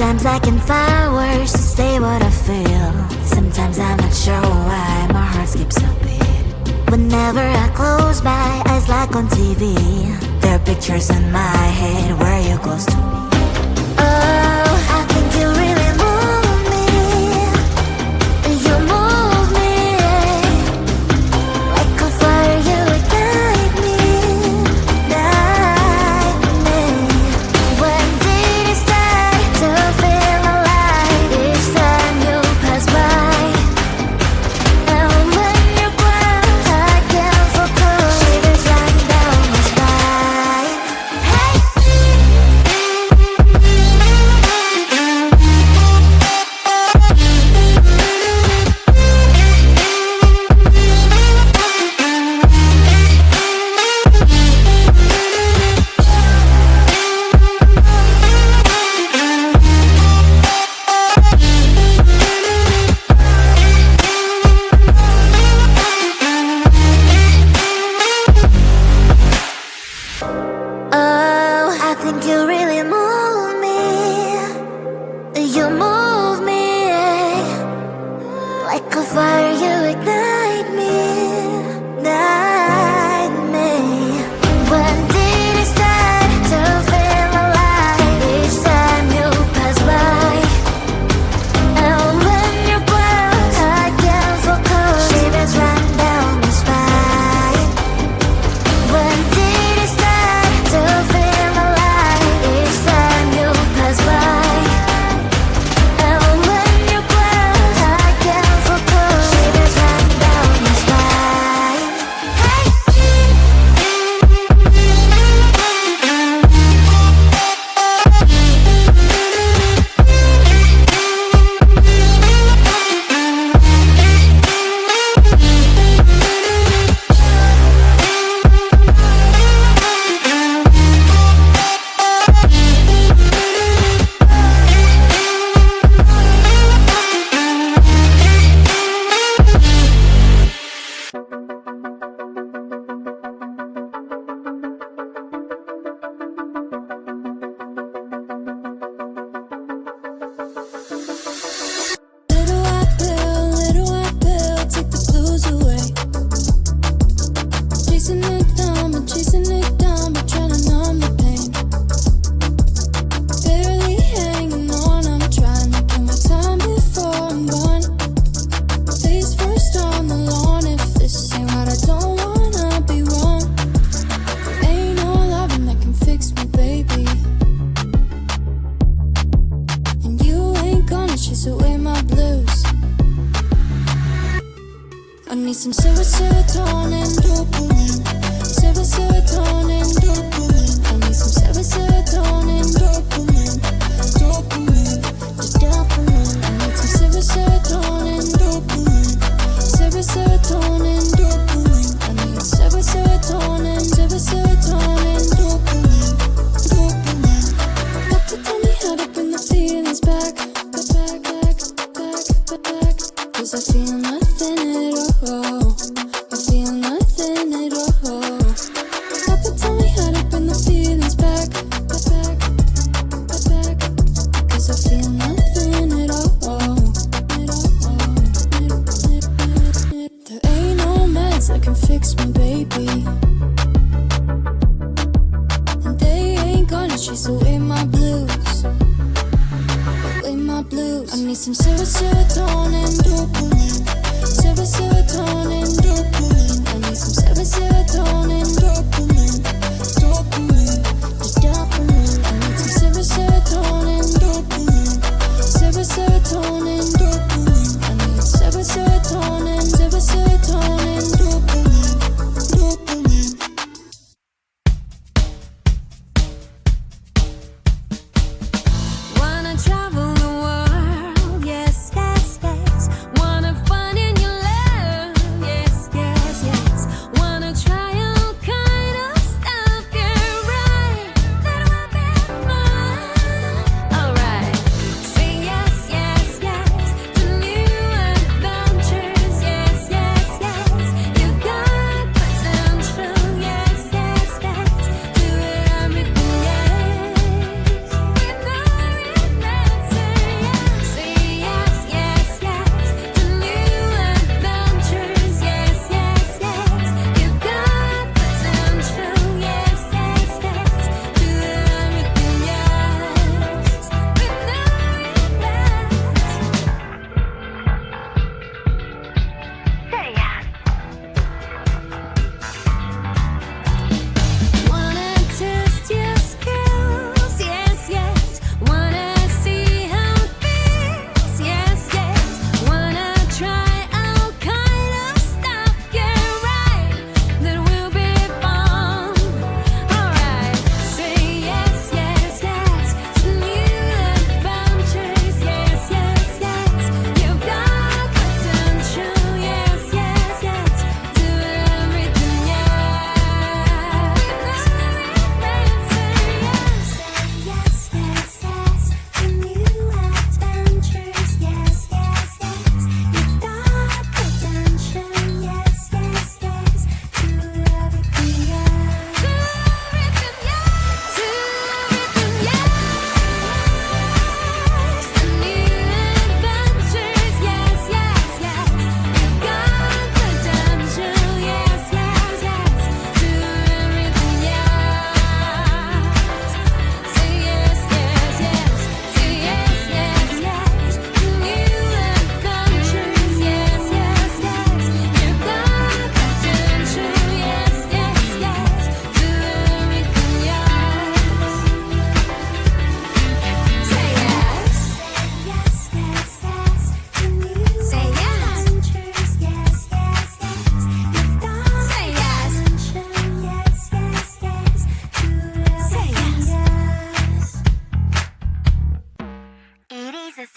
Sometimes I can find words to say what I feel. Sometimes I'm not sure why my heart skips a beat. Whenever I close my eyes like on TV, there are pictures in my head where you're close to me. Oh, I think you really move me. You move me like a fire, you ignite me, ignite me. When did it start to feel alive? Each time you pass by, and when you cry, I can't focus. Shivers run down my spine. Hey. Oh, I think you really move me. You move me like a fire, you ignite me, ignite me. When did it start to feel alive? Each time you pass by, and when you close, I can't focus. Shivers run down my spine. When did it start to feel alive? Each time you pass by, and when you close, I can't focus. Shivers run down my spine. Hey. Little white pill, take the blues away. Chasing it down, but trying to numb the pain. Barely hanging on, I'm trying to kill my time before I'm gone. Face first on the lawn, if this ain't right, I don't wanna be wrong. Ain't no loving that can fix me, baby. And you ain't gonna chase away my blues. I need some serotonin, dopamine. Serotonin, dopamine. I need some serotonin, dopamine. Dopamine, the dopamine. I need some serotonin, dopamine. Serotonin, dopamine. I need serotonin, dopamine. Dopamine. Doctor told me how to bring the feelings back. Cause I feel nothing at all. I feel nothing at all. Papa told me how to bring the feelings back. Cause I feel nothing at all. There ain't no meds that can fix me, baby. And they ain't gonna chase away my blues. Away my blues. I need some serotonin, dopamine. Serotonin, dopamine. I need some serotonin, dopamine. Dopamine, the dopamine. I need some serotonin, dopamine. Serotonin, dopamine. I need serotonin, dopamine. Dopamine. Wanna travel the world, yes, yes, yes. Wanna find in your love, yeah.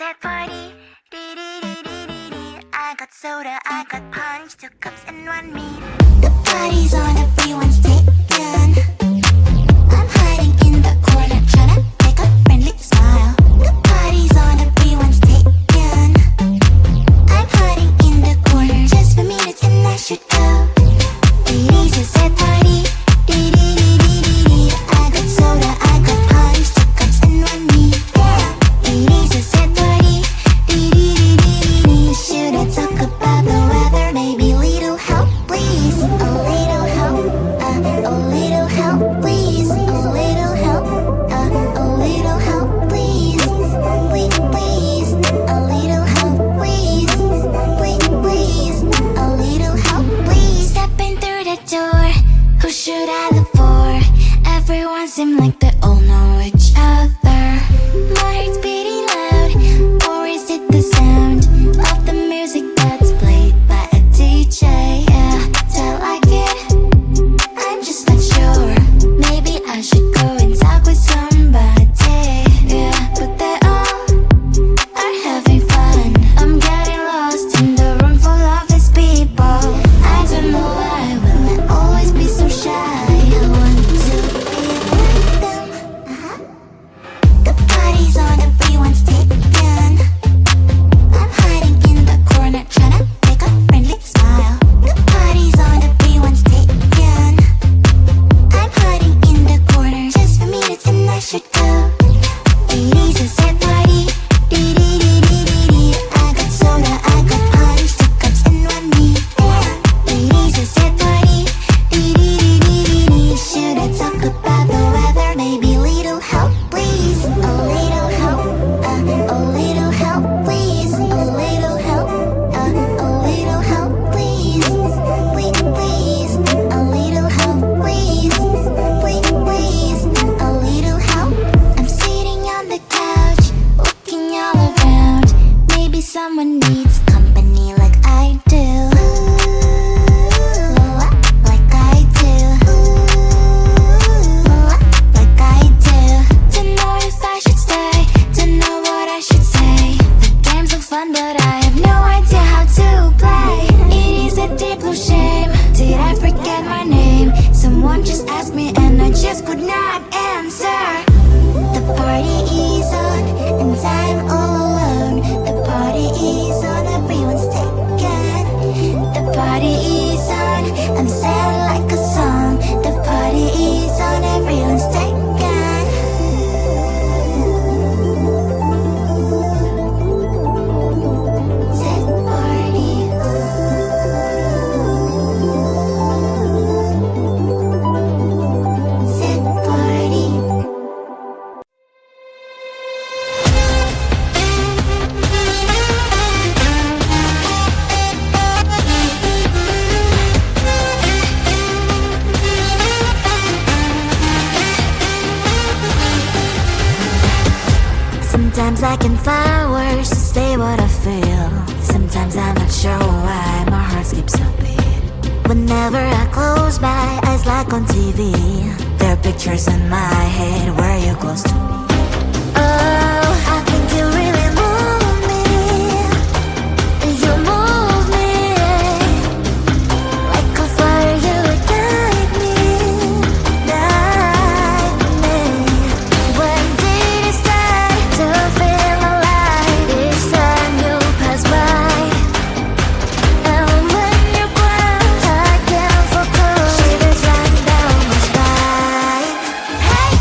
at party. I got soda, I got punch, 2 cups and 1 meat. The party's on, everyone's taken. I'm hiding in the corner, tryna make a friendly smile. The party's on, everyone's taken. I'm hiding in the corner just for minutes and I should go. It is a sad party. I got soda, I got punch, 2 cups and 1 meat. It is a sad party. Should I talk about the weather? Maybe little help, please. A little help, a little help, please. A little help, a little help, please. Please, a little help, please. Please, a little help, please. Stepping through the door, who should I look for? Everyone seems like they all know each other. My heart's beating loud, or is it the sound of the music that's played by a DJ? Yeah, do I like it? I'm just not sure. Maybe I should go and talk with somebody. Yeah, but they all are having fun. I'm getting lost in the room full of these people. I don't know why will I always be so shy. I want to be like them. The party's on, everyone's taken. I'm hiding in the corner, tryna make a friendly smile. The party's on, everyone's taken. I'm hiding in the corner just for minutes and I should go. It is a sad party. I got soda, I got punch, 2 cups and 1 meat. It is a sad party. Should I talk about the weather? Maybe little help, please. A little help, a little help, please. A little help, a little help, please. Please, a little help, please. Please, a little help. I'm sitting on the couch, looking all around. Maybe someone needs company like I do. Like I do. Like I do. Don't know if I should stay, don't know what I should say. The game's so fun, but I have no idea how to play. It is a deep blue shame. Did I forget my name? Someone just asked me and I just could not answer. The party is on and I'm all alone. The party is on, everyone's taken. The party is on, I'm sad like a song. The party is on, everyone's taken. Sad party. Sad party. Sometimes I can find words to say what I feel. Sometimes I'm not sure why my heart skips a beat. Whenever I close my eyes like on TV, there are pictures in my head where you're close to me. Oh, I think you really move me. You move me like a fire, you ignite me. Ignite me. When did it start to feel alive? Each time you pass by, and when you're gone, I can't focus. Shivers running down my spine. Hey.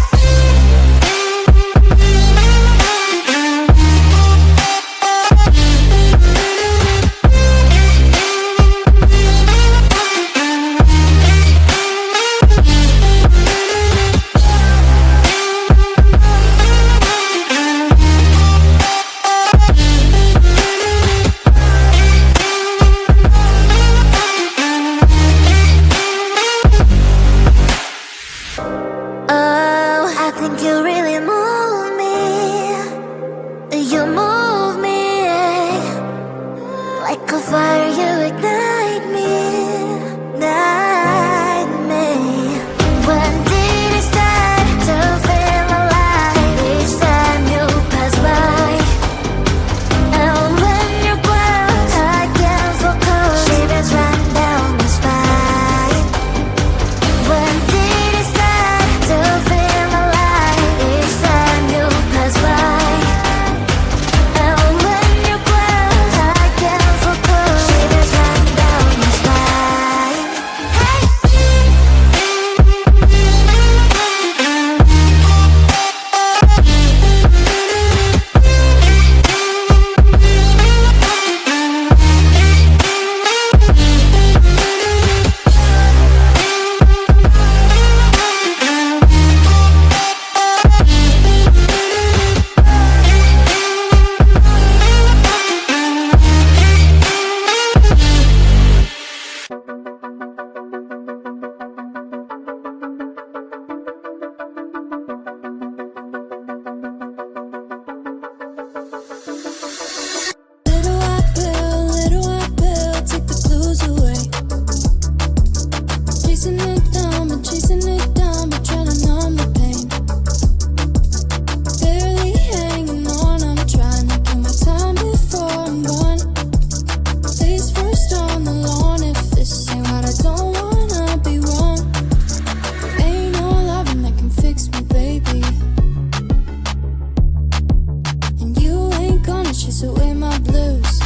chase away my blues.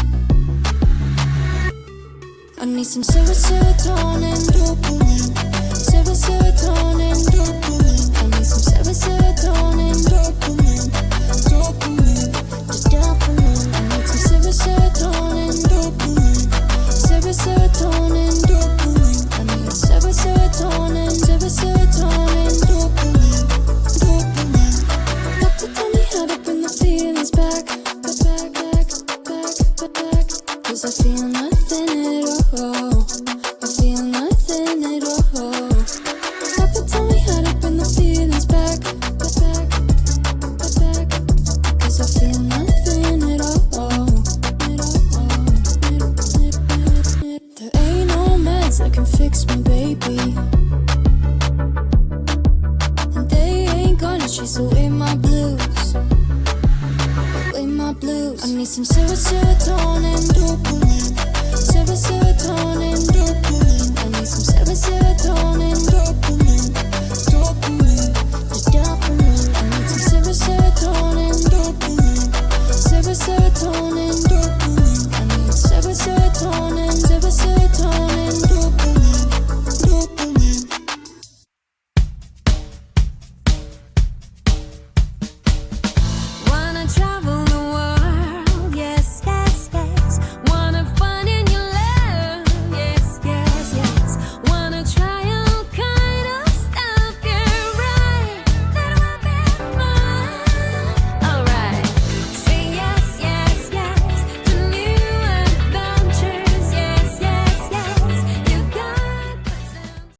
I need some serotonin, dopamine. Serotonin, dopamine. I need some serotonin, dopamine. Dopamine, dopamine. I need some serotonin, dopamine. Serotonin, dopamine. I need serotonin, dopamine. Dopamine. Doctor told me how to bring the feelings back. Cause I feel nothing at all. I feel nothing at all. Doctor told me how to bring the feelings back. Cause I feel nothing at all. There ain't no meds that can fix me, baby. And they ain't gonna chase away my blues. Away my blues. I need some serotonin, dopamine. Serotonin, dopamine. I need some serotonin, dopamine.